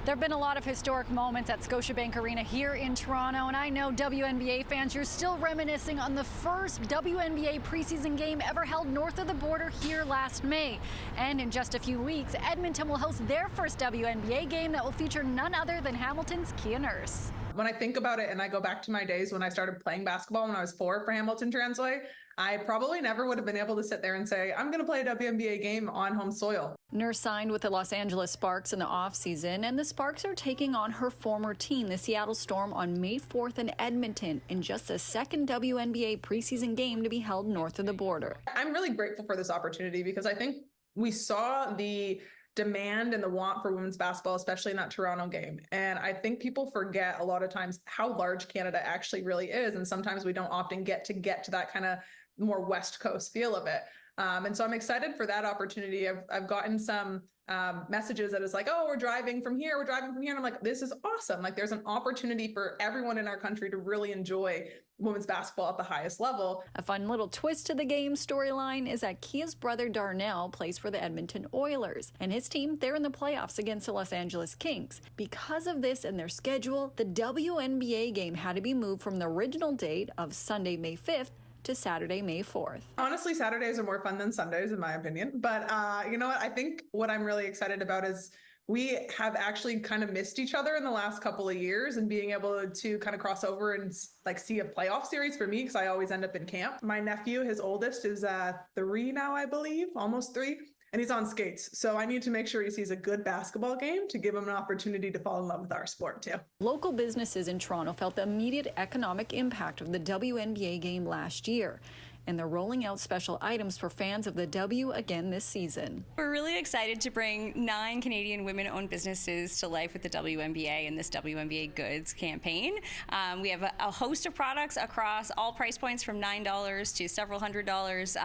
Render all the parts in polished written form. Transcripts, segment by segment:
There have been a lot of historic moments at Scotiabank Arena here in Toronto, and I know WNBA fans, you're still reminiscing on the first WNBA preseason game ever held north of the border here last May. And in just a few weeks, Edmonton will host their first WNBA game that will feature none other than Hamilton's Kia Nurse. When I think about it and I go back to my days when I started playing basketball when I was 4 for Hamilton Transway, I probably never would have been able to sit there and say, I'm going to play a WNBA game on home soil. Nurse signed with the Los Angeles Sparks in the offseason, and the Sparks are taking on her former team, the Seattle Storm, on May 4th in Edmonton in just the second WNBA preseason game to be held north of the border. I'm really grateful for this opportunity because I think we saw the demand and the want for women's basketball, especially in that Toronto game. And I think people forget a lot of times how large Canada actually really is. And sometimes we don't often get to that kind of more West Coast feel of it. And so I'm excited for that opportunity. I've gotten some messages that is like, oh, we're driving from here. And I'm like, this is awesome. Like there's an opportunity for everyone in our country to really enjoy women's basketball at the highest level. A fun little twist to the game storyline is that Kia's brother Darnell plays for the Edmonton Oilers, and his team, they're in the playoffs against the Los Angeles Kings. Because of this and their schedule, the WNBA game had to be moved from the original date of Sunday, May 5th to Saturday, May 4th. Honestly, Saturdays are more fun than Sundays, in my opinion. But you know what? I think what I'm really excited about is we have actually kind of missed each other in the last couple of years, and being able to kind of cross over and like see a playoff series for me, because I always end up in camp. My nephew, his oldest, is 3 now, I believe, almost 3. And he's on skates. So I need to make sure he sees a good basketball game to give him an opportunity to fall in love with our sport too. Local businesses in Toronto felt the immediate economic impact of the WNBA game last year, and they're rolling out special items for fans of the W again this season. We're really excited to bring 9 Canadian women-owned businesses to life with the WNBA and this WNBA Goods campaign. We have a host of products across all price points from $9 to several $100s,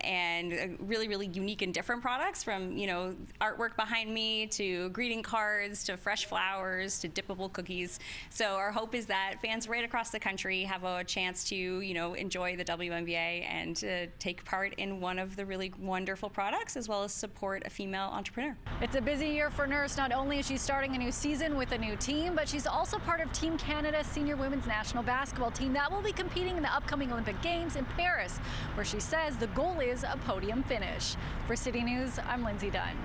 and really, really unique and different products from, you know, artwork behind me to greeting cards to fresh flowers to dippable cookies. So our hope is that fans right across the country have a chance to, you know, enjoy the WNBA and take part in one of the really wonderful products, as well as support a female entrepreneur. It's a busy year for Nurse. Not only is she starting a new season with a new team, but she's also part of Team Canada's senior women's national basketball team that will be competing in the upcoming Olympic Games in Paris, where she says the goal is a podium finish. For City News, I'm Lindsay Dunn.